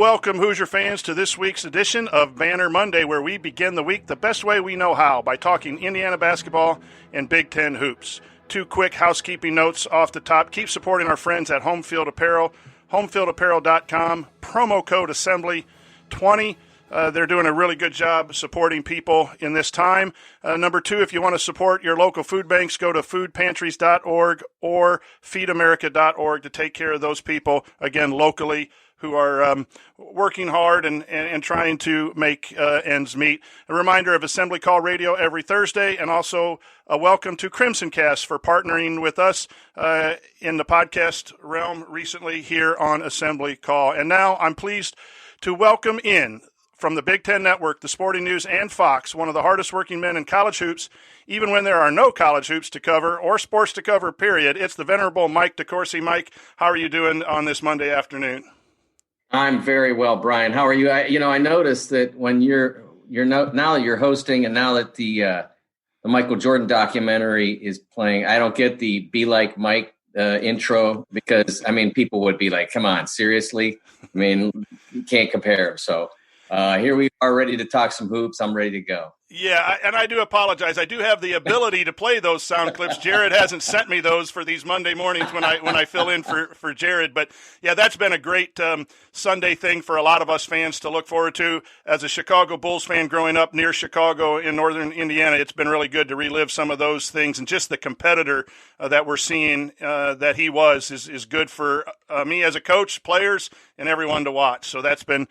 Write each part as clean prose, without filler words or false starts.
welcome Hoosier fans to this week's edition of Banner Monday, where we begin the week the best way we know how, by talking Indiana basketball and Big Ten hoops. 2 quick housekeeping notes off the top. Keep supporting our friends at Home Field Apparel, homefieldapparel.com, promo code Assembly20. They're doing a really good job supporting people in this time. Number 2, if you want to support your local food banks, go to foodpantries.org or feedamerica.org to take care of those people, again, locally, who are working hard and trying to make ends meet. A reminder of Assembly Call Radio every Thursday, and also a welcome to Crimson Cast for partnering with us in the podcast realm recently here on Assembly Call. And now I'm pleased to welcome in from the Big Ten Network, the Sporting News, and Fox, one of the hardest working men in college hoops, even when there are no college hoops to cover or sports to cover, period. It's the venerable Mike DeCourcy. Mike, how are you doing on this Monday afternoon? I'm very well, Brian. How are you? I noticed that when you're now that you're hosting, and now that the Michael Jordan documentary is playing, I don't get the "Be Like Mike" intro, because people would be like, "Come on, seriously?" You can't compare. So here we are, ready to talk some hoops. I'm ready to go. Yeah, and I do apologize. I do have the ability to play those sound clips. Jared hasn't sent me those for these Monday mornings when I fill in for Jared. But, yeah, that's been a great Sunday thing for a lot of us fans to look forward to. As a Chicago Bulls fan growing up near Chicago in northern Indiana, it's been really good to relive some of those things. And just the competitor that we're seeing that he was is good for me as a coach, players, and everyone to watch. So that's been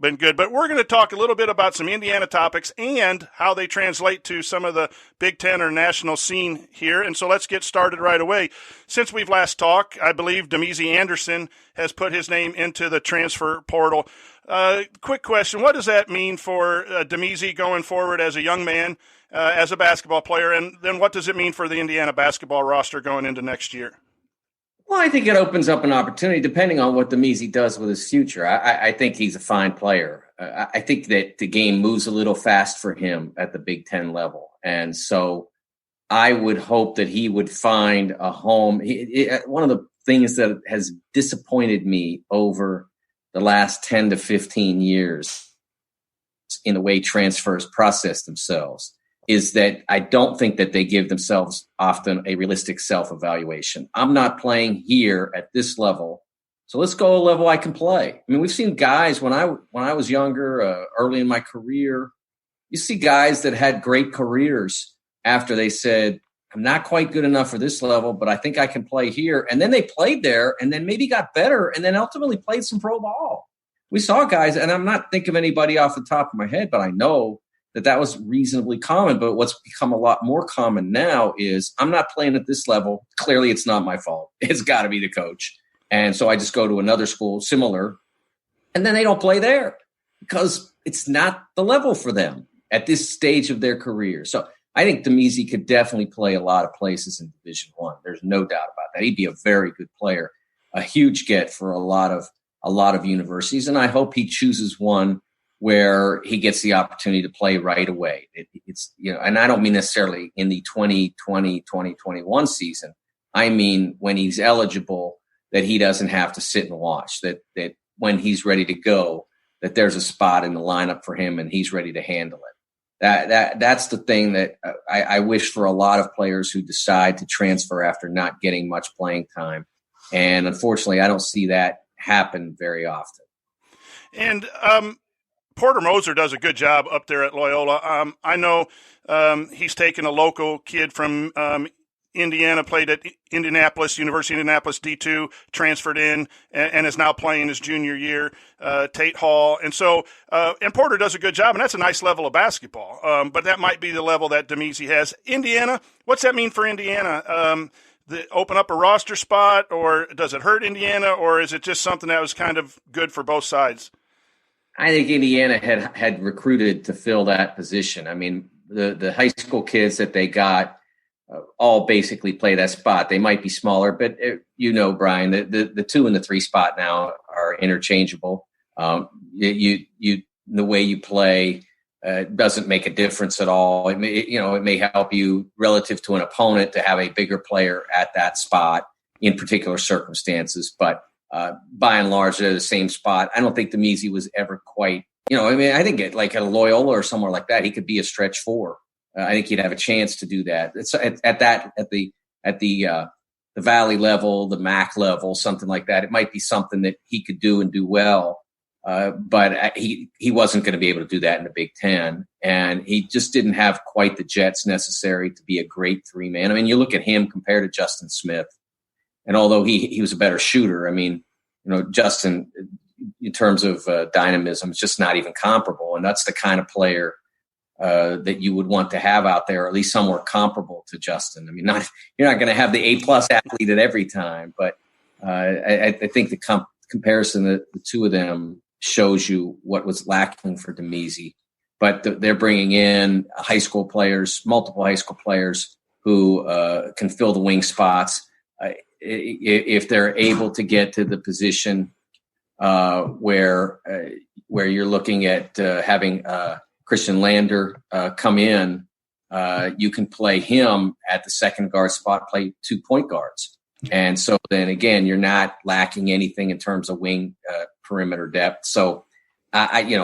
good. But we're going to talk a little bit about some Indiana topics and how they translate to some of the Big Ten or national scene here. And so let's get started right away. Since we've last talked, I believe Demezy Anderson has put his name into the transfer portal. Quick question. What does that mean for Demezy going forward as a young man, as a basketball player? And then what does it mean for the Indiana basketball roster going into next year? Well, I think it opens up an opportunity depending on what Demezy does with his future. I think he's a fine player. I think that the game moves a little fast for him at the Big Ten level. And so I would hope that he would find a home. One of the things that has disappointed me over the last 10 to 15 years in the way transfers process themselves is that I don't think that they give themselves often a realistic self-evaluation. I'm not playing here at this level, so let's go a level I can play. We've seen guys when I was younger, early in my career, you see guys that had great careers after they said, I'm not quite good enough for this level, but I think I can play here. And then they played there and then maybe got better and then ultimately played some pro ball. We saw guys, and I'm not thinking of anybody off the top of my head, but I know that was reasonably common. But what's become a lot more common now is I'm not playing at this level. Clearly, it's not my fault. It's got to be the coach. And so I just go to another school similar, and then they don't play there because it's not the level for them at this stage of their career. So I think Demezy could definitely play a lot of places in Division I. There's no doubt about that. He'd be a very good player, a huge get for a lot of universities. And I hope he chooses one where he gets the opportunity to play right away. It's and I don't mean necessarily in the 2020-2021 season. I mean when he's eligible, that he doesn't have to sit and watch, that when he's ready to go, that there's a spot in the lineup for him and he's ready to handle it. That's the thing that I wish for a lot of players who decide to transfer after not getting much playing time. And unfortunately, I don't see that happen very often. And Porter Moser does a good job up there at Loyola. I know he's taken a local kid from Indiana, played at University of Indianapolis D2, transferred in, and is now playing his junior year, Tate Hall. And so, and Porter does a good job, and that's a nice level of basketball. But that might be the level that Demezy has. Indiana, what's that mean for Indiana? Open up a roster spot, or does it hurt Indiana, or is it just something that was kind of good for both sides? I think Indiana had recruited to fill that position. The high school kids that they got all basically play that spot. They might be smaller, but Brian, the 2 and the 3 spot now are interchangeable. The way you play doesn't make a difference at all. It may help you relative to an opponent to have a bigger player at that spot in particular circumstances, but by and large, they're the same spot. I don't think Demezi was ever quite, I think at a Loyola or somewhere like that, he could be a stretch 4. I think he'd have a chance to do that. It's at the Valley level, the MAC level, something like that. It might be something that he could do and do well. But he wasn't going to be able to do that in the Big Ten. And he just didn't have quite the jets necessary to be a great 3-man. I mean, you look at him compared to Justin Smith, and although he was a better shooter, I mean, Justin, in terms of dynamism, is just not even comparable. And that's the kind of player that you would want to have out there, or at least somewhere comparable to Justin. I mean, you're not going to have the A+ athlete at every time, but I think the comparison of the two of them shows you what was lacking for Demezi. But they're bringing in multiple high school players who can fill the wing spots. If they're able to get to the position where you're looking at having Christian Lander come in, you can play him at the second guard spot, play 2 point guards. And so then again, you're not lacking anything in terms of wing perimeter depth. So they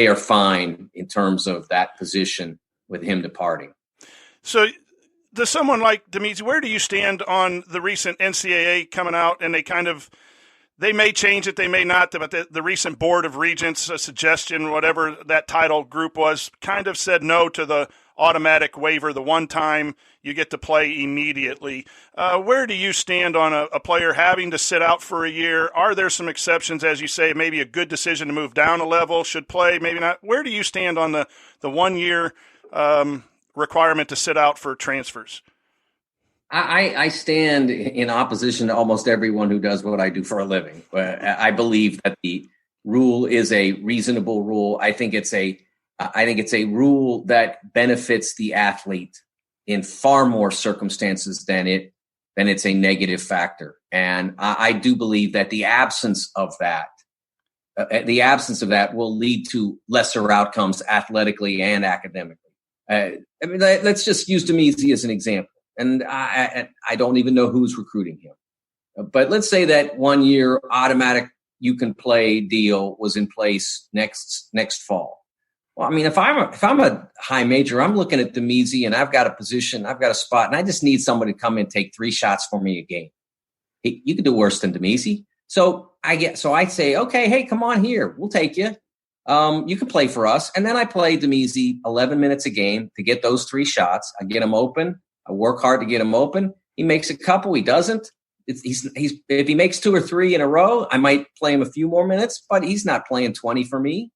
are fine in terms of that position with him departing. So does someone like Demezi, where do you stand on the recent NCAA coming out, and they may change it, they may not, but the recent Board of Regents suggestion, whatever that title group was, kind of said no to the automatic waiver, the one time you get to play immediately. Where do you stand on a player having to sit out for a year? Are there some exceptions, as you say, maybe a good decision to move down a level, should play, maybe not? Where do you stand on the 1 year requirement to sit out for transfers? I stand in opposition to almost everyone who does what I do for a living. I believe that the rule is a reasonable rule. I think it's a rule that benefits the athlete in far more circumstances than it's a negative factor. And I do believe that the absence of that will lead to lesser outcomes athletically and academically. Let's just use Demezi as an example. And I don't even know who's recruiting him. But let's say that 1 year automatic you can play deal was in place next fall. Well, I mean, if I'm a high major, I'm looking at Demezi and I've got a position, I've got a spot, and I just need somebody to come in and take 3 shots for me a game. Hey, you could do worse than Demezi. So I say, okay, hey, come on here. We'll take you. You can play for us. And then I play Demezi 11 minutes a game to get those 3 shots. I get him open. I work hard to get him open. He makes a couple. He doesn't. If he makes 2 or 3 in a row, I might play him a few more minutes, but he's not playing 20 for me.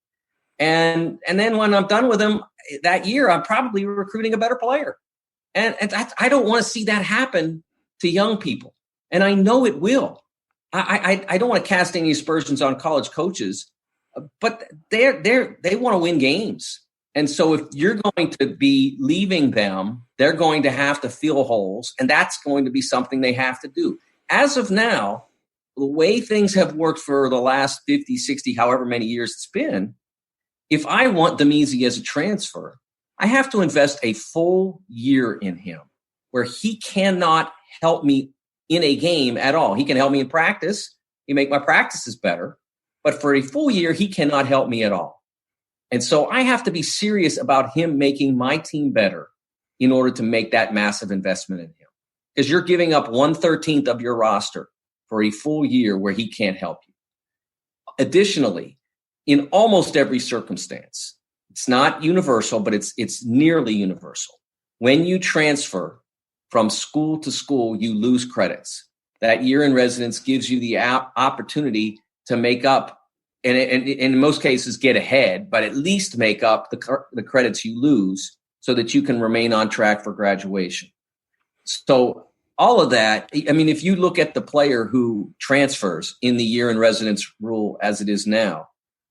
And then when I'm done with him that year, I'm probably recruiting a better player. And I don't want to see that happen to young people. And I know it will. I don't want to cast any aspersions on college coaches, but they want to win games. And so if you're going to be leaving them, they're going to have to fill holes, and that's going to be something they have to do. As of now, the way things have worked for the last 50, 60, however many years it's been, if I want Demezi as a transfer, I have to invest a full year in him where he cannot help me in a game at all. He can help me in practice. He make my practices better. But for a full year, he cannot help me at all. And so I have to be serious about him making my team better in order to make that massive investment in him. Because you're giving up 1/13 of your roster for a full year where he can't help you. Additionally, in almost every circumstance, it's not universal, but it's nearly universal. When you transfer from school to school, you lose credits. That year in residence gives you the opportunity to make up, and in most cases get ahead, but at least make up the credits you lose so that you can remain on track for graduation. So all of that, I mean, if you look at the player who transfers in the year in residence rule as it is now,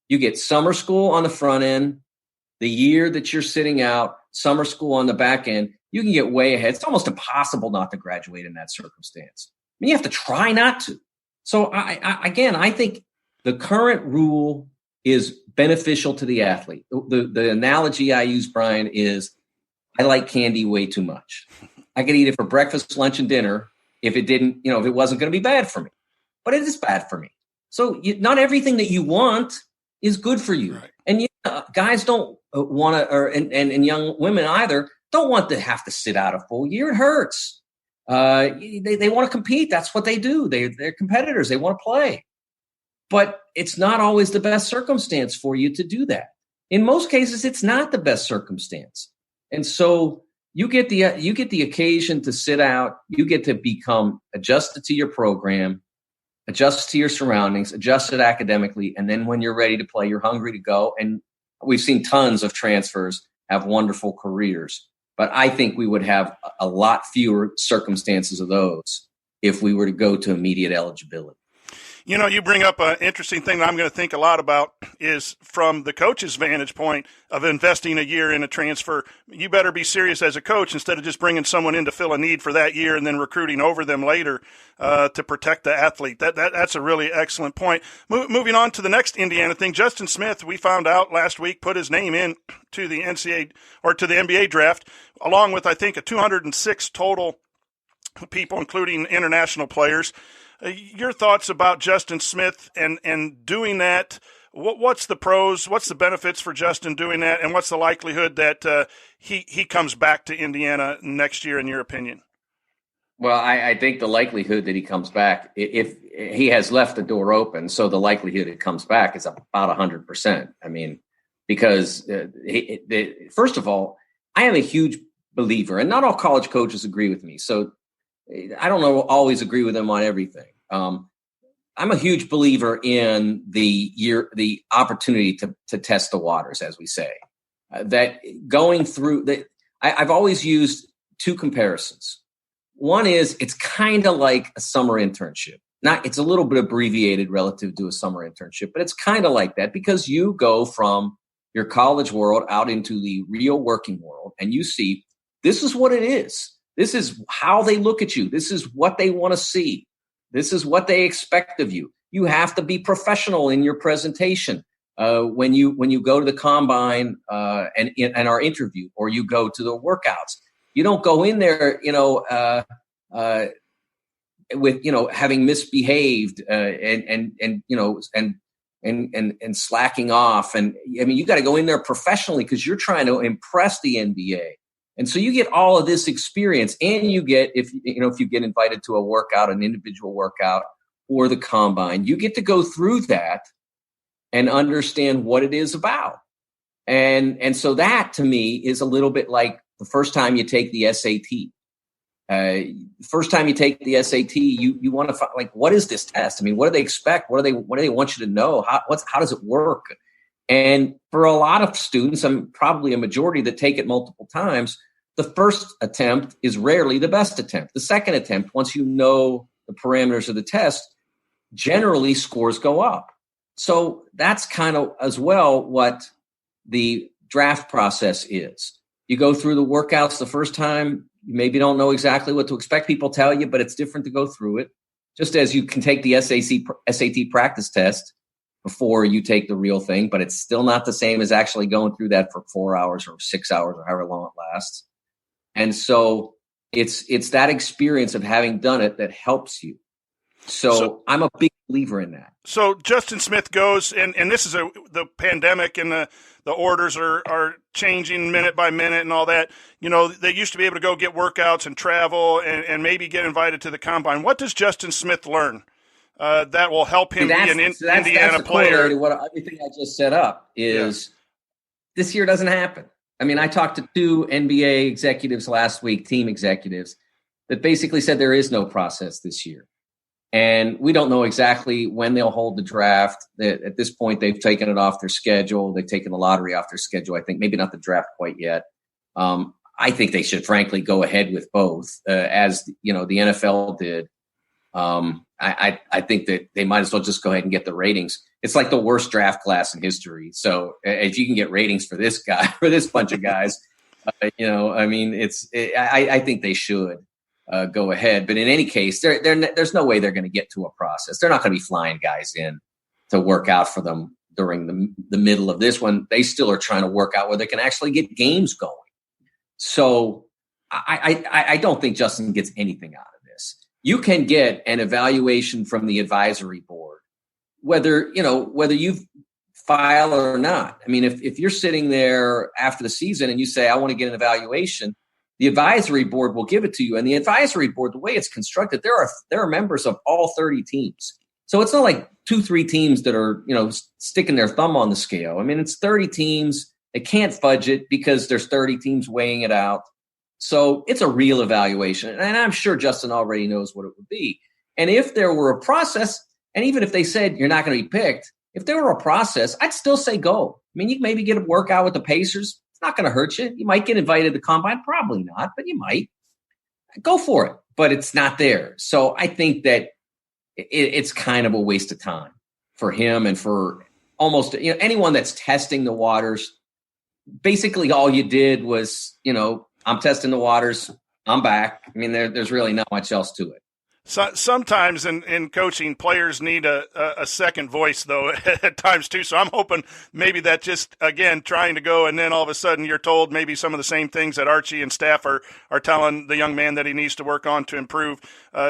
you get summer school on the front end, the year that you're sitting out, summer school on the back end, you can get way ahead. It's almost impossible not to graduate in that circumstance. I mean, you have to try not to. So I think the current rule is beneficial to the athlete. The analogy I use, Brian, is I like candy way too much. I could eat it for breakfast, lunch, and dinner if it wasn't going to be bad for me. but it is bad for me. So not everything that you want is good for you. Right. And guys don't want to, and young women either, don't want to have to sit out a full year. It hurts. They want to compete. That's what they do. They're competitors. They want to play. But it's not always the best circumstance for you to do that. In most cases, it's not the best circumstance. And so you get the occasion to sit out. You get to become adjusted to your program, adjusted to your surroundings, adjusted academically. And then when you're ready to play, you're hungry to go. And we've seen tons of transfers have wonderful careers. But I think we would have a lot fewer circumstances of those if we were to go to immediate eligibility. You know, you bring up an interesting thing that I'm going to think a lot about is from the coach's vantage point of investing a year in a transfer. You better be serious as a coach instead of just bringing someone in to fill a need for that year and then recruiting over them later to protect the athlete. That's a really excellent point. Moving on to the next Indiana thing, Justin Smith, we found out last week, put his name in to the NCAA or to the NBA draft, along with, I think, a 206 total people, including international players. Your thoughts about Justin Smith and doing that? What's the pros? What's the benefits for Justin doing that? And what's the likelihood that he comes back to Indiana next year, in your opinion? Well, I think the likelihood that he comes back, if he has left the door open, so the likelihood it comes back is about 100%. I mean, because first of all, I am a huge believer, and not all college coaches agree with me. So I don't always agree with them on everything. I'm a huge believer in the opportunity to test the waters, as we say. That going through I've always used two comparisons. One is it's kind of like a summer internship. It's a little bit abbreviated relative to a summer internship, but it's kind of like that because you go from your college world out into the real working world, and you see this is what it is. This is how they look at you. This is what they want to see. This is what they expect of you. You have to be professional in your presentation when you go to the combine and are interviewed, or you go to the workouts. You don't go in there, with having misbehaved and slacking off. And I mean, you got to go in there professionally because you're trying to impress the NBA. And so you get all of this experience, and you get, if you get invited to a workout, an individual workout or the combine, you get to go through that and understand what it is about. And so that to me is a little bit like the first time you take the SAT. First time you take the SAT, you want to find, like, what is this test? I mean, what do they expect? What do they want you to know? How does it work? And for a lot of students, and probably a majority that take it multiple times, the first attempt is rarely the best attempt. The second attempt, once you know the parameters of the test, generally scores go up. So that's kind of as well what the draft process is. You go through the workouts the first time, you maybe don't know exactly what to expect. People tell you, but it's different to go through it. Just as you can take the SAT practice test before you take the real thing, but it's still not the same as actually going through that for 4 hours or 6 hours or however long it lasts. And so it's that experience of having done it that helps you. So I'm a big believer in that. So Justin Smith goes, and this is the pandemic, and the orders are changing minute by minute and all that. They used to be able to go get workouts and travel and maybe get invited to the combine. What does Justin Smith learn that will help him be an Indiana player? To what everything I just set up is this year doesn't happen. I mean, I talked to 2 NBA executives last week, team executives, that basically said there is no process this year. And we don't know exactly when they'll hold the draft. At this point, they've taken it off their schedule. They've taken the lottery off their schedule. I think maybe not the draft quite yet. I think they should, frankly, go ahead with both, as the NFL did. I think that they might as well just go ahead and get the ratings. It's like the worst draft class in history. So if you can get ratings for this guy, for this bunch of guys, I think they should. Go ahead. But in any case, there's no way they're going to get to a process. They're not going to be flying guys in to work out for them during the middle of this one. They still are trying to work out where they can actually get games going. So I don't think Justin gets anything out of this. you can get an evaluation from the advisory board, whether you file or not. I mean, if you're sitting there after the season and you say, I want to get an evaluation, the advisory board will give it to you. And the advisory board, the way it's constructed, there are members of all 30 teams. So it's not like 2-3 teams that are, sticking their thumb on the scale. I mean, it's 30 teams. They can't fudge it because there's 30 teams weighing it out. So it's a real evaluation. And I'm sure Justin already knows what it would be. And if there were a process, and even if they said you're not going to be picked, if there were a process, I'd still say go. I mean, you can maybe get a workout with the Pacers. It's not going to hurt you. You might get invited to combine. Probably not, but you might. Go for it. But it's not there. So I think that it's kind of a waste of time for him and for almost anyone that's testing the waters. Basically, all you did was, I'm testing the waters. I'm back. I mean, there's really not much else to it. So, sometimes in coaching, players need a second voice, though, at times, too. So I'm hoping maybe that just, again, trying to go, and then all of a sudden you're told maybe some of the same things that Archie and staff are telling the young man that he needs to work on to improve.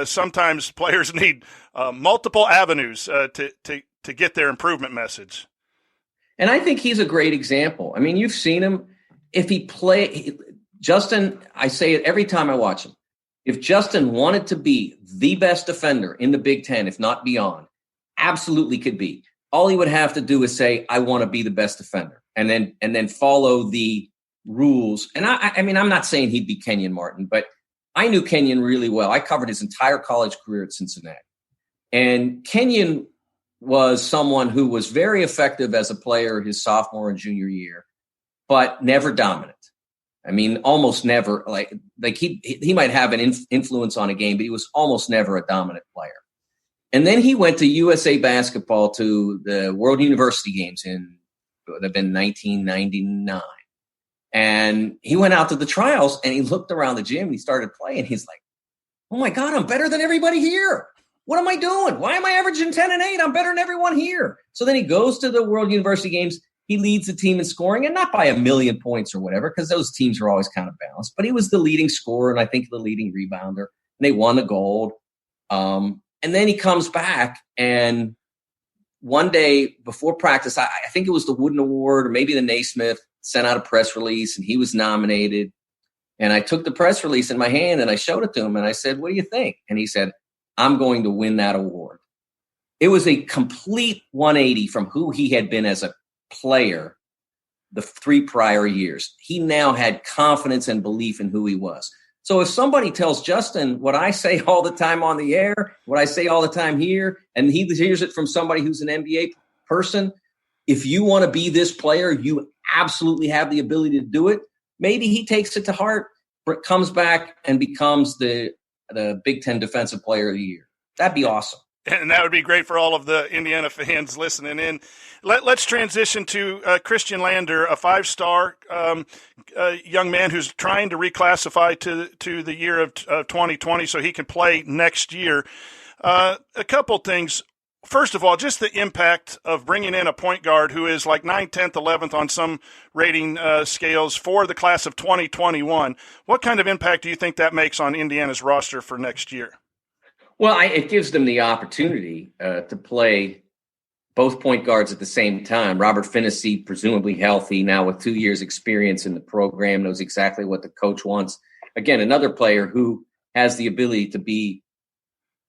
Sometimes players need multiple avenues to get their improvement message. And I think he's a great example. I mean, you've seen him. If he Justin, I say it every time I watch him. If Justin wanted to be the best defender in the Big Ten, if not beyond, absolutely could be. All he would have to do is say, I want to be the best defender, and then follow the rules. And I mean, I'm not saying he'd be Kenyon Martin, but I knew Kenyon really well. I covered his entire college career at Cincinnati. And Kenyon was someone who was very effective as a player his sophomore and junior year, but never dominant. I mean, almost never. Like he might have an influence on a game, but he was almost never a dominant player. And then he went to USA Basketball to the World University Games it would have been 1999. And he went out to the trials and he looked around the gym. And he started playing. He's like, "Oh my God, I'm better than everybody here. What am I doing? Why am I averaging 10 and 8? I'm better than everyone here." So then he goes to the World University Games. He leads the team in scoring, and not by a million points or whatever, because those teams are always kind of balanced. But he was the leading scorer, and I think the leading rebounder. And they won the gold. And then he comes back, and one day before practice, I think it was the Wooden Award or maybe the Naismith, sent out a press release, and he was nominated. And I took the press release in my hand, and I showed it to him, and I said, "What do you think?" And he said, "I'm going to win that award." It was a complete 180 from who he had been as a player the 3 prior years. He now had confidence and belief in who he was. So if somebody tells Justin what I say all the time on the air, what I say all the time here, and he hears it from somebody who's an NBA person, if you want to be this player, you absolutely have the ability to do it. Maybe he takes it to heart, comes back and becomes the Big Ten Defensive Player of the Year. That'd be awesome. And that would be great for all of the Indiana fans listening in. Let's transition to Christian Lander, a 5-star young man who's trying to reclassify to the year of 2020 so he can play next year. A couple things. First of all, just the impact of bringing in a point guard who is like 9th, 10th, 11th on some rating scales for the class of 2021. What kind of impact do you think that makes on Indiana's roster for next year? Well, it gives them the opportunity to play both point guards at the same time. Robert Finnessy, presumably healthy now with 2 years experience in the program, knows exactly what the coach wants. Again, another player who has the ability to be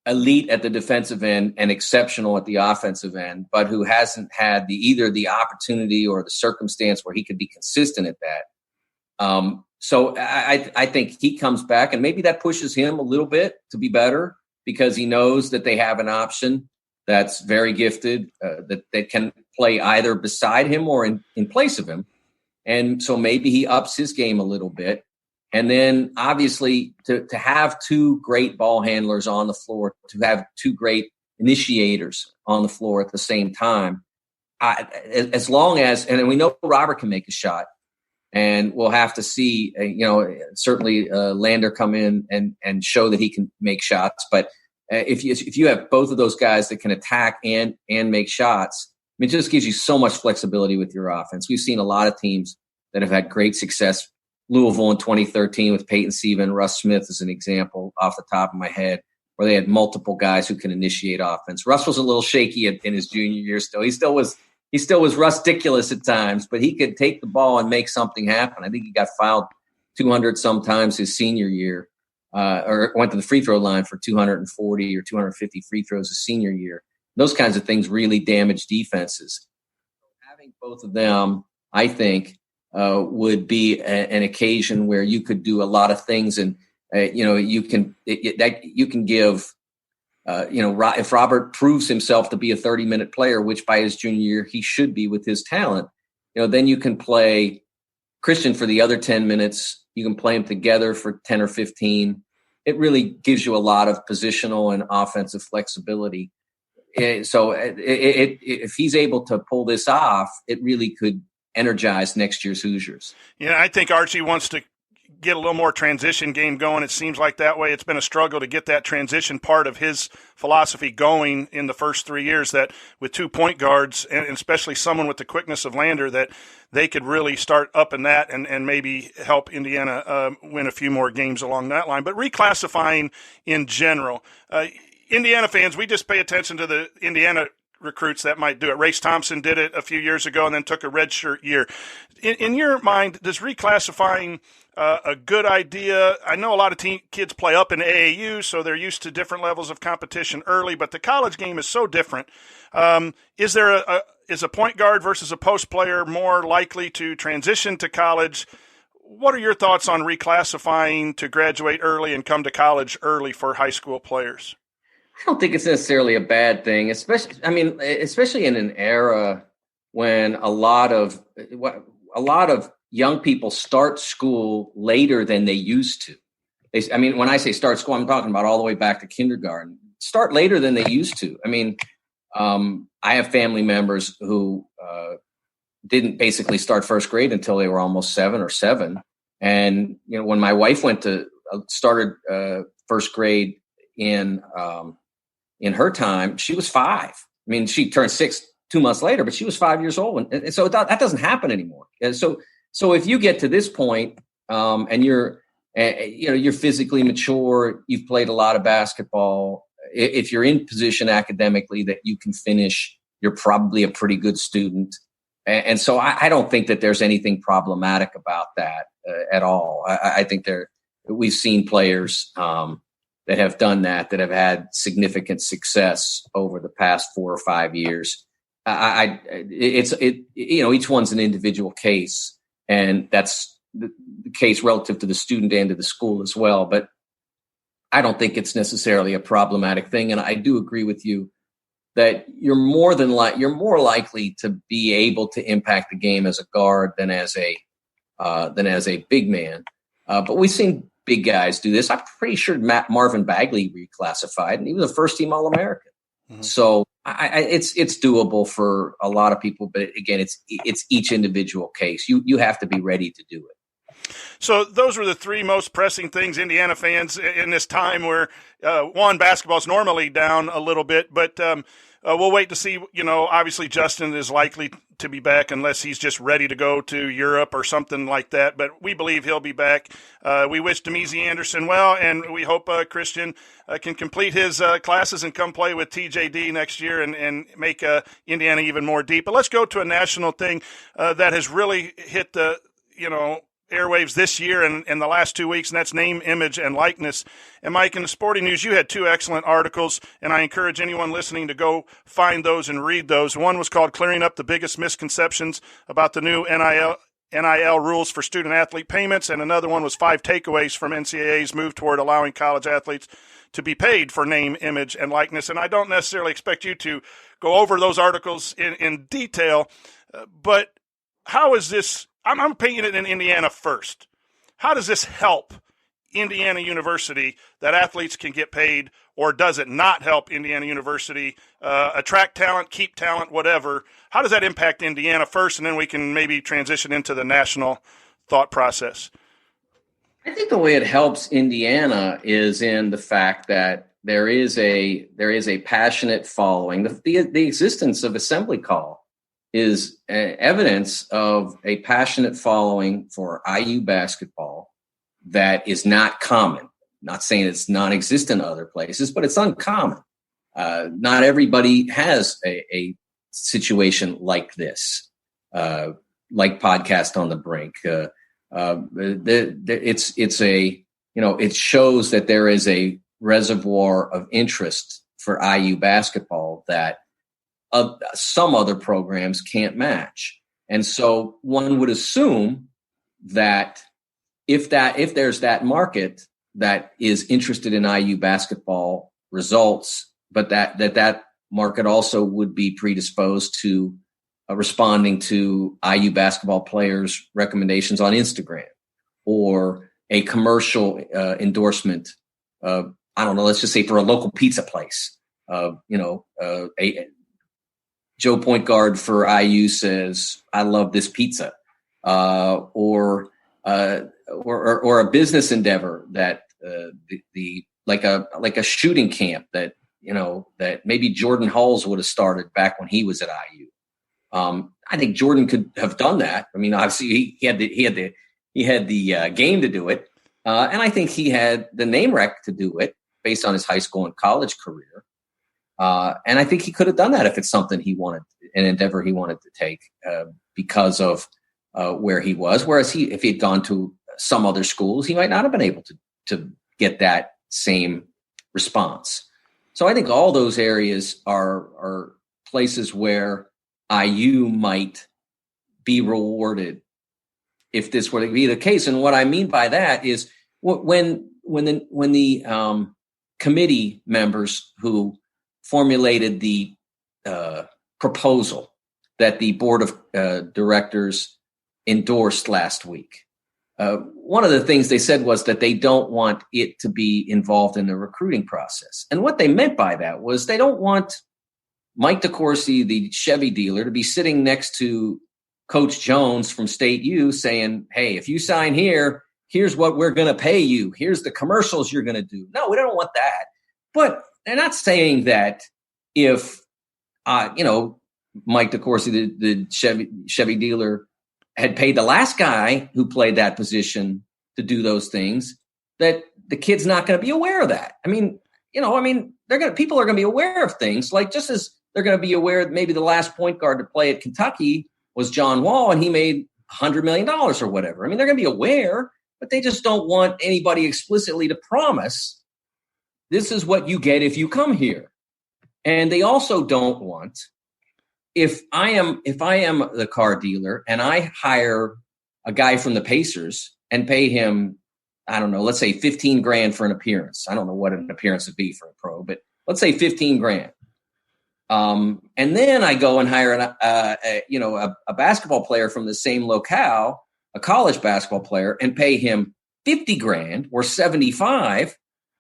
elite at the defensive end and exceptional at the offensive end, but who hasn't had either the opportunity or the circumstance where he could be consistent at that. So I think he comes back, and maybe that pushes him a little bit to be better, because he knows that they have an option that's very gifted, that can play either beside him or in place of him. And so maybe he ups his game a little bit. And then obviously to have 2 great ball handlers on the floor, to have 2 great initiators on the floor at the same time, as long as, and we know Robert can make a shot, and we'll have to see, certainly Lander come in and show that he can make shots. But if you have both of those guys that can attack and make shots, it just gives you so much flexibility with your offense. We've seen a lot of teams that have had great success. Louisville in 2013 with Peyton Siva and Russ Smith is an example off the top of my head, where where they had multiple guys who can initiate offense. Russ was a little shaky in his junior year still. He still was Rusticulous at times, but he could take the ball and make something happen. I think he got fouled 200 sometimes his senior year, or went to the free throw line for 240 or 250 free throws his senior year. Those kinds of things really damage defenses. Having both of them, I think, would be an occasion where you could do a lot of things, and you can give. If Robert proves himself to be a 30-minute player, which by his junior year he should be with his talent, then you can play Christian for the other 10 minutes. You can play them together for 10 or 15. It really gives you a lot of positional and offensive flexibility. So if he's able to pull this off, it really could energize next year's Hoosiers. Yeah, I think Archie wants to get a little more transition game going. It seems like that way it's been a struggle to get that transition part of his philosophy going in the first 3 years, that with 2 point guards, and especially someone with the quickness of Lander, that they could really start up in that and maybe help Indiana win a few more games along that line. But reclassifying in general, Indiana fans, we just pay attention to the Indiana recruits that might do it. Race Thompson did it a few years ago and then took a redshirt year. In your mind, does reclassifying a good idea? I know a lot of kids play up in AAU, so they're used to different levels of competition early, but the college game is so different. Is a point guard versus a post player more likely to transition to college? What are your thoughts on reclassifying to graduate early and come to college early for high school players? I don't think it's necessarily a bad thing, especially in an era when a lot of young people start school later than they used to. When I say start school, I'm talking about all the way back to kindergarten. Start later than they used to. I have family members who didn't basically start first grade until they were almost 7. And when my wife started first grade in her time, she was 5. She turned 6 2 months later, but she was 5 years old, and so that doesn't happen anymore. And so if you get to this point, and you're physically mature, you've played a lot of basketball, if you're in position academically that you can finish, you're probably a pretty good student. And so I don't think that there's anything problematic about that at all. I think we've seen players that have done that have had significant success over the past 4 or 5 years. Each one's an individual case, and that's the case relative to the student and to the school as well. But I don't think it's necessarily a problematic thing. And I do agree with you that you're more likely to be able to impact the game as a guard than as a big man. But we've seen big guys do this. I'm pretty sure Marvin Bagley reclassified, and he was a first-team All-American. Mm-hmm. So it's doable for a lot of people, but again, it's each individual case. You have to be ready to do it. So those were the 3 most pressing things, Indiana fans, in this time where, basketball is normally down a little bit, but we'll wait to see. Obviously Justin is likely to be back unless he's just ready to go to Europe or something like that, but we believe he'll be back. We wish Demezy Anderson well, and we hope Christian can complete his classes and come play with TJD next year and make Indiana even more deep. But let's go to a national thing that has really hit the, airwaves this year and in the last 2 weeks, and that's name, image, and likeness. And Mike, in the Sporting News, you had 2 excellent articles, and I encourage anyone listening to go find those and read those. One was called Clearing Up the Biggest Misconceptions About the New NIL Rules for Student-Athlete Payments, and another one was 5 Takeaways from NCAA's Move Toward Allowing College Athletes to be Paid for Name, Image, and Likeness. And I don't necessarily expect you to go over those articles in detail, but how is this? I'm painting it in Indiana first. How does this help Indiana University that athletes can get paid, or does it not help Indiana University attract talent, keep talent, whatever? How does that impact Indiana first, and then we can maybe transition into the national thought process? I think the way it helps Indiana is in the fact that there is a passionate following. The existence of Assembly Call is evidence of a passionate following for IU basketball that is not common. not saying it's non-existent in other places, but it's uncommon. Not everybody has a situation like this, like Podcast on the Brink. It shows that there is a reservoir of interest for IU basketball that some other programs can't match. And so one would assume that if there's that market that is interested in IU basketball results, but that market also would be predisposed to responding to IU basketball players' recommendations on Instagram or a commercial endorsement. I don't know. Let's just say for a local pizza place. A Joe Point Guard for IU says, "I love this pizza," or a business endeavor that like a shooting camp that maybe Jordan Hulls would have started back when he was at IU. I think Jordan could have done that. I mean, obviously he had the game to do it, and I think he had the name rec to do it based on his high school and college career. And I think he could have done that if it's something he wanted, an endeavor he wanted to take because of where he was. Whereas if he had gone to some other schools, he might not have been able to get that same response. So I think all those areas are places where IU might be rewarded if this were to be the case. And what I mean by that is when the committee members who formulated the proposal that the board of directors endorsed last week, one of the things they said was that they don't want it to be involved in the recruiting process. And what they meant by that was they don't want Mike DeCourcy, the Chevy dealer, to be sitting next to Coach Jones from State U saying, "Hey, if you sign here, here's what we're going to pay you. Here's the commercials you're going to do." No, we don't want that. But they're not saying that if, Mike DeCourcy, the Chevy dealer, had paid the last guy who played that position to do those things, that the kid's not going to be aware of that. People are going to be aware of things, like just as they're going to be aware that maybe the last point guard to play at Kentucky was John Wall and he made $100 million or whatever. I mean, they're going to be aware, but they just don't want anybody explicitly to promise this is what you get if you come here. And they also don't want, if I am the car dealer and I hire a guy from the Pacers and pay him, I don't know, let's say $15,000 for an appearance. I don't know what an appearance would be for a pro, but let's say $15,000. And then I go and hire a basketball player from the same locale, a college basketball player, and pay him $50,000 or $75,000.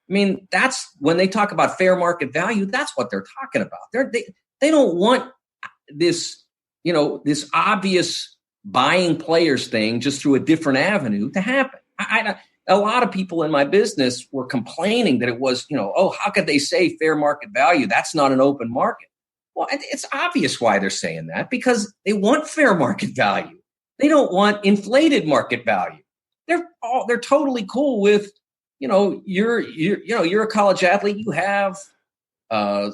I mean, that's when they talk about fair market value. That's what they're talking about. They don't want this obvious buying players thing just through a different avenue to happen. A lot of people in my business were complaining that it was, how could they say fair market value? That's not an open market. Well, it's obvious why they're saying that, because they want fair market value. They don't want inflated market value. They're totally cool with, you're a college athlete. You have a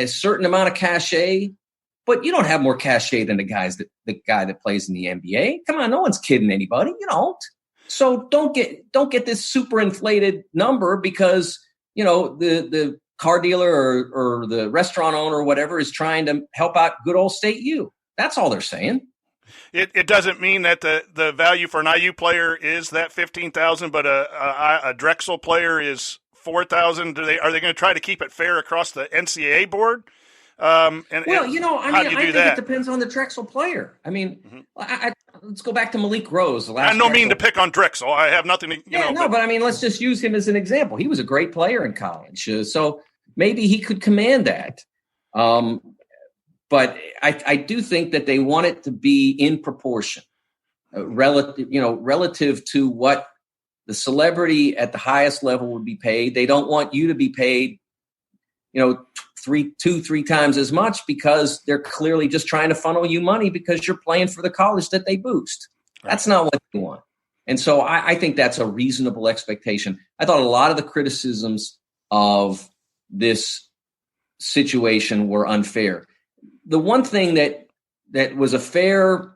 certain amount of cachet, but you don't have more cachet than the guy that plays in the NBA. Come on, no one's kidding anybody. You don't. So don't get this super inflated number because, the car dealer or the restaurant owner or whatever is trying to help out good old State U. That's all they're saying. It doesn't mean that the value for an IU player is that $15,000, but a Drexel player is $4,000. Are they going to try to keep it fair across the NCAA board? I think it depends on the Drexel player. I mean, Let's go back to Malik Rose. I don't mean to pick on Drexel. I have nothing to, but let's just use him as an example. He was a great player in college, so maybe he could command that. But I do think that they want it to be in proportion, relative to what the celebrity at the highest level would be paid. They don't want you to be paid, 2-3 times as much, because they're clearly just trying to funnel you money because you're playing for the college that they boost. Right. That's not what they want. And so I think that's a reasonable expectation. I thought a lot of the criticisms of this situation were unfair. The one thing that was a fair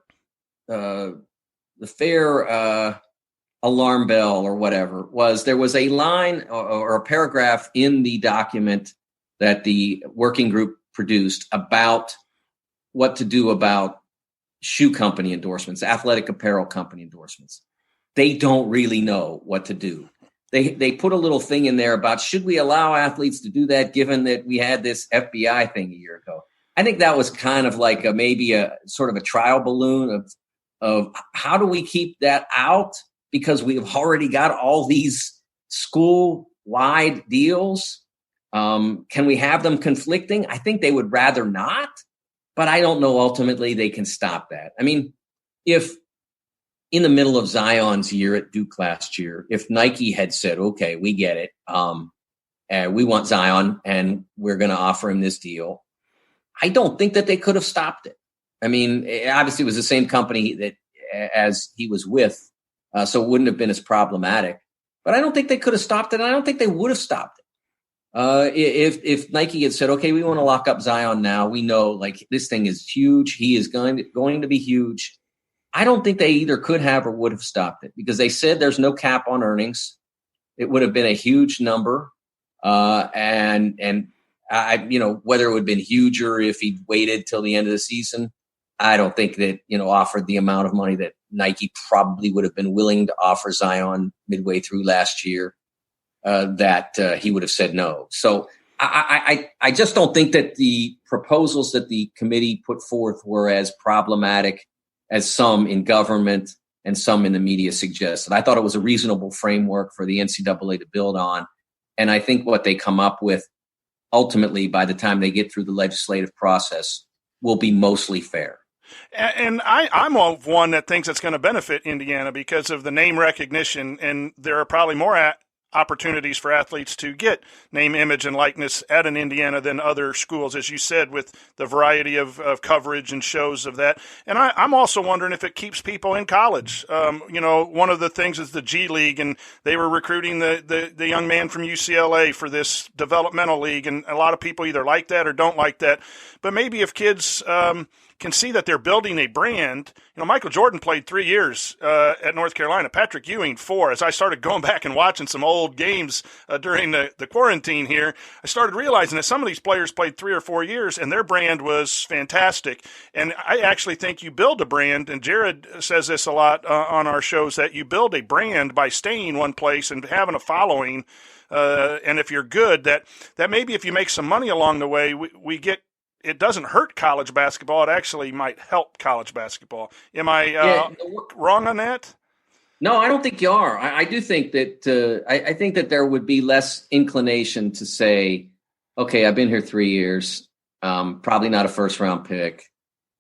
alarm bell or whatever was there was a line or a paragraph in the document that the working group produced about what to do about shoe company endorsements, athletic apparel company endorsements. They don't really know what to do. They put a little thing in there about should we allow athletes to do that given that we had this FBI thing a year ago. I think that was kind of like maybe a sort of a trial balloon of how do we keep that out because we've already got all these school-wide deals. Can we have them conflicting? I think they would rather not, but I don't know ultimately they can stop that. I mean, if in the middle of Zion's year at Duke last year, if Nike had said, okay, we get it, we want Zion and we're going to offer him this deal, I don't think that they could have stopped it. I mean, obviously it was the same company that as he was with, so it wouldn't have been as problematic. But I don't think they could have stopped it. And I don't think they would have stopped it. If Nike had said, okay, we want to lock up Zion now, we know like this thing is huge. He is going to be huge. I don't think they either could have or would have stopped it because they said there's no cap on earnings. It would have been a huge number. And I, whether it would have been huger if he'd waited till the end of the season, I don't think that, offered the amount of money that Nike probably would have been willing to offer Zion midway through last year, that he would have said no. So I just don't think that the proposals that the committee put forth were as problematic as some in government and some in the media suggested. I thought it was a reasonable framework for the NCAA to build on. And I think what they come up with ultimately by the time they get through the legislative process will be mostly fair. And I'm of one that thinks it's going to benefit Indiana because of the name recognition, and there are probably more opportunities for athletes to get name, image, and likeness at an Indiana than other schools, as you said, with the variety of coverage and shows of that. And I'm also wondering if it keeps people in college. One of the things is the G League, and they were recruiting the young man from UCLA for this developmental league, and a lot of people either like that or don't like that. But maybe if kids can see that they're building a brand. Michael Jordan played 3 years at North Carolina. Patrick Ewing 4. As I started going back and watching some old games during the quarantine here, I started realizing that some of these players played 3 or 4 years, and their brand was fantastic. And I actually think you build a brand, and Jared says this a lot on our shows, that you build a brand by staying one place and having a following. And if you're good, that maybe if you make some money along the way, we get. It doesn't hurt college basketball. It actually might help college basketball. Am I wrong on that? No, I don't think you are. I do think that I think that there would be less inclination to say, okay, I've been here 3 years, probably not a first-round pick.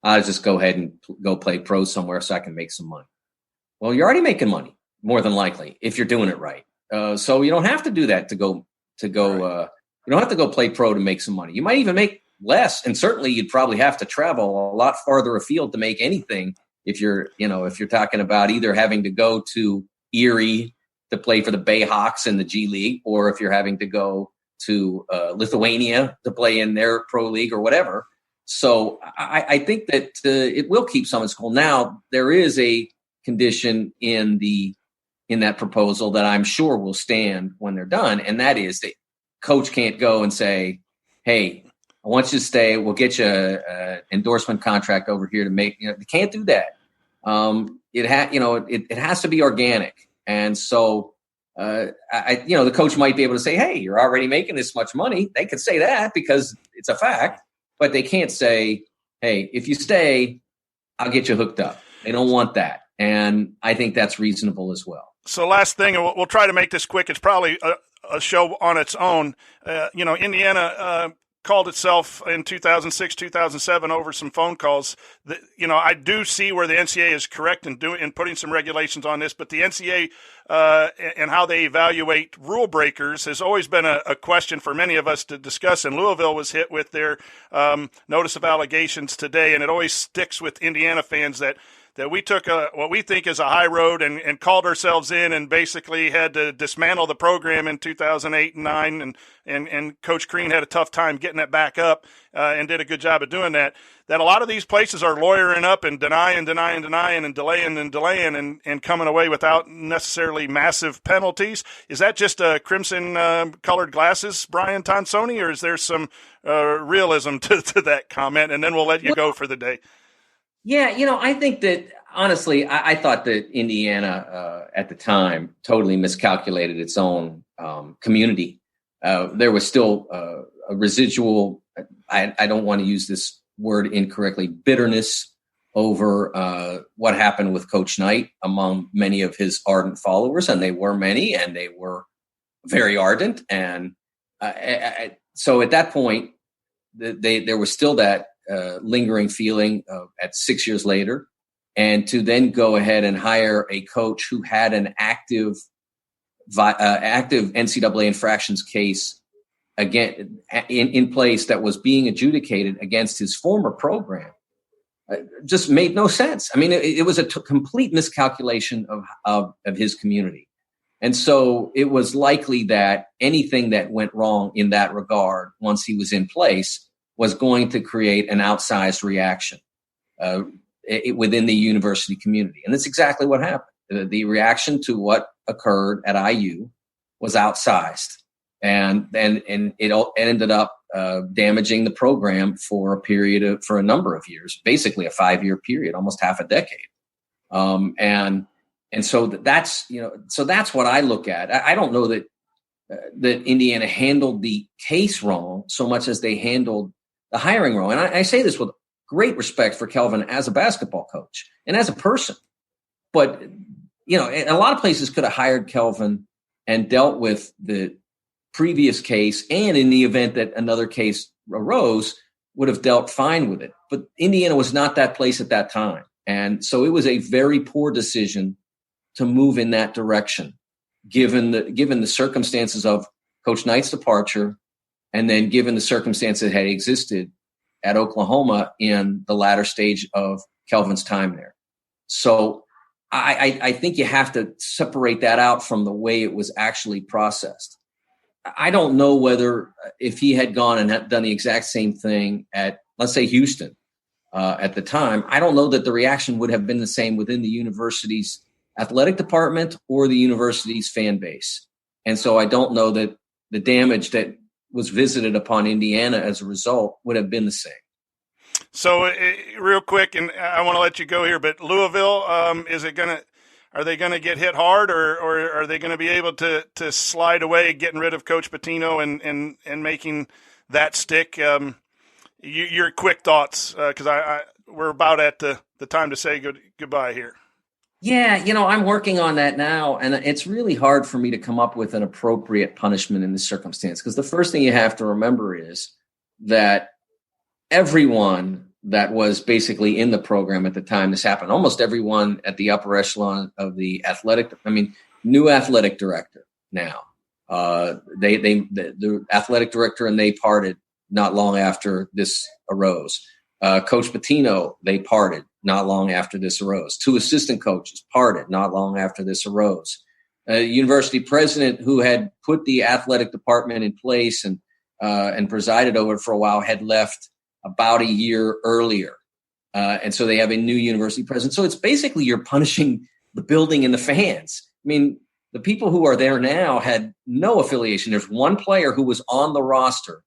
I'll just go ahead and go play pro somewhere so I can make some money. Well, you're already making money, more than likely, if you're doing it right. So you don't have to do that to go. Right. You don't have to go play pro to make some money. You might even make less, and certainly you'd probably have to travel a lot farther afield to make anything if you're talking about either having to go to Erie to play for the Bayhawks in the G League, or if you're having to go to Lithuania to play in their pro league or whatever. So I think that it will keep some in school. Now, there is a condition in that proposal that I'm sure will stand when they're done, and that is that coach can't go and say, hey, I want you to stay. We'll get you an endorsement contract over here to make. You can't do that. It has to be organic. And so, the coach might be able to say, "Hey, you're already making this much money." They could say that because it's a fact, but they can't say, "Hey, if you stay, I'll get you hooked up." They don't want that, and I think that's reasonable as well. So, last thing, and we'll try to make this quick. It's probably a show on its own. Indiana called itself in 2006, 2007 over some phone calls. I do see where the NCAA is correct in putting some regulations on this, but the NCAA and how they evaluate rule breakers has always been a question for many of us to discuss. And Louisville was hit with their notice of allegations today, and it always sticks with Indiana fans that that we took what we think is a high road and called ourselves in and basically had to dismantle the program in 2008 and 9, and Coach Crean had a tough time getting it back up and did a good job of doing that. That a lot of these places are lawyering up and denying and delaying and coming away without necessarily massive penalties. Is that just crimson colored glasses, Brian Tonsoni, or is there some realism to that comment? And then we'll let you go for the day. Yeah, I think that, honestly, I thought that Indiana at the time totally miscalculated its own community. There was still a residual, I don't want to use this word incorrectly, bitterness over what happened with Coach Knight among many of his ardent followers, and they were many, and they were very ardent. And so at that point, there was still that lingering feeling at 6 years later, and to then go ahead and hire a coach who had an active NCAA infractions case again in place that was being adjudicated against his former program just made no sense. I mean, it was a complete miscalculation of his community. And so it was likely that anything that went wrong in that regard, once he was in place, was going to create an outsized reaction within the university community. And that's exactly what happened. The reaction to what occurred at IU was outsized. And it ended up damaging the program for a number of years, basically a 5-year period, almost half a decade. And so that's what I look at. I don't know that Indiana handled the case wrong so much as they handled the hiring wrong. And I say this with great respect for Kelvin as a basketball coach and as a person. But, a lot of places could have hired Kelvin and dealt with the previous case, and in the event that another case arose, would have dealt fine with it. But Indiana was not that place at that time. And so it was a very poor decision to move in that direction, given the circumstances of Coach Knight's departure, and then given the circumstances that had existed at Oklahoma in the latter stage of Kelvin's time there. So I think you have to separate that out from the way it was actually processed. I don't know whether if he had gone and had done the exact same thing at, let's say, Houston at the time, I don't know that the reaction would have been the same within the university's athletic department or the university's fan base. And so I don't know that the damage that was visited upon Indiana as a result would have been the same. So real quick, and I want to let you go here, but Louisville, are they going to get hit hard, or are they going to be able to slide away, getting rid of Coach Pitino and making that stick? Your quick thoughts, because we're about at the time to say goodbye here. Yeah, I'm working on that now, and it's really hard for me to come up with an appropriate punishment in this circumstance, because the first thing you have to remember is that everyone that was basically in the program at the time this happened, almost everyone at the upper echelon of the new athletic director now, the athletic director, and they parted not long after this arose. Coach Pitino, they parted not long after this arose. 2 assistant coaches parted not long after this arose. University president, who had put the athletic department in place and presided over it for a while, had left about a year earlier. And so they have a new university president. So it's basically you're punishing the building and the fans. I mean, the people who are there now had no affiliation. There's one player who was on the roster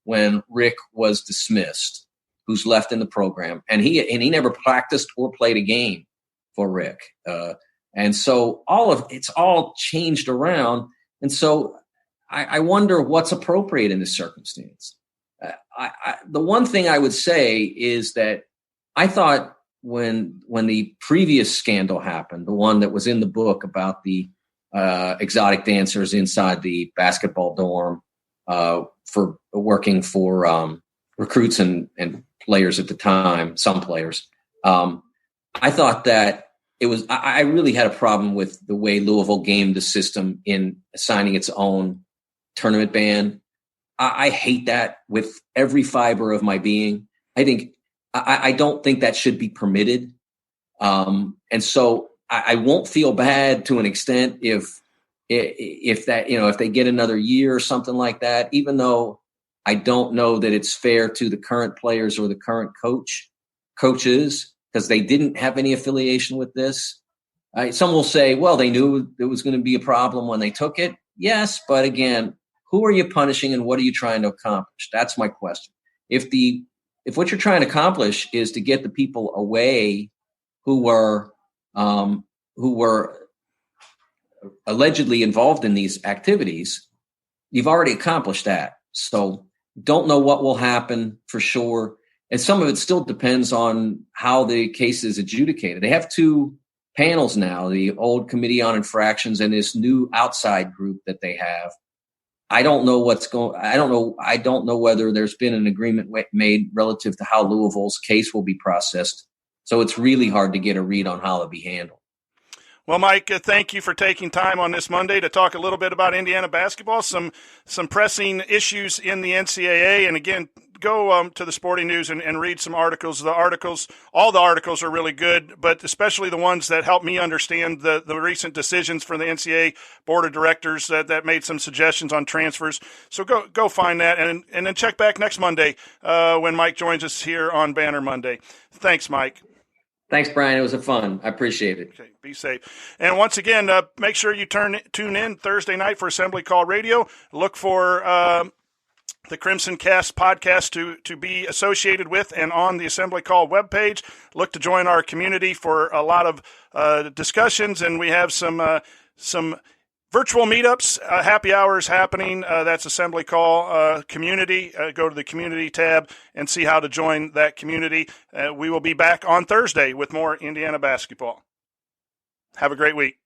when Rick was dismissed, who's left in the program, and he never practiced or played a game for Rick. And so it's all changed around. And so I wonder what's appropriate in this circumstance. The one thing I would say is that I thought when the previous scandal happened, the one that was in the book about the exotic dancers inside the basketball dorm for working for recruits and players at the time, some players, I thought that I really had a problem with the way Louisville gamed the system in assigning its own tournament ban. I hate that with every fiber of my being. I don't think that should be permitted. And so I won't feel bad to an extent if that, if they get another year or something like that, even though I don't know that it's fair to the current players or the current coaches, because they didn't have any affiliation with this. Some will say, well, they knew there was going to be a problem when they took it. Yes, but again, who are you punishing and what are you trying to accomplish? That's my question. If what you're trying to accomplish is to get the people away who were allegedly involved in these activities, you've already accomplished that. So don't know what will happen for sure. And some of it still depends on how the case is adjudicated. They have two panels now, the old Committee on Infractions and this new outside group that they have. I don't know I don't know whether there's been an agreement made relative to how Louisville's case will be processed. So it's really hard to get a read on how it'll be handled. Well, Mike, thank you for taking time on this Monday to talk a little bit about Indiana basketball, some pressing issues in the NCAA. And again, go to the Sporting News and read some articles. All the articles are really good, but especially the ones that help me understand the recent decisions from the NCAA Board of Directors that made some suggestions on transfers. So go find that and then check back next Monday when Mike joins us here on Banner Monday. Thanks, Mike. Thanks, Brian. It was fun. I appreciate it. Okay, be safe. And once again, make sure you tune in Thursday night for Assembly Call Radio. Look for the Crimson Cast podcast to be associated with and on the Assembly Call webpage. Look to join our community for a lot of discussions, and we have some virtual meetups, happy hours happening. That's Assembly Call community. Go to the community tab and see how to join that community. We will be back on Thursday with more Indiana basketball. Have a great week.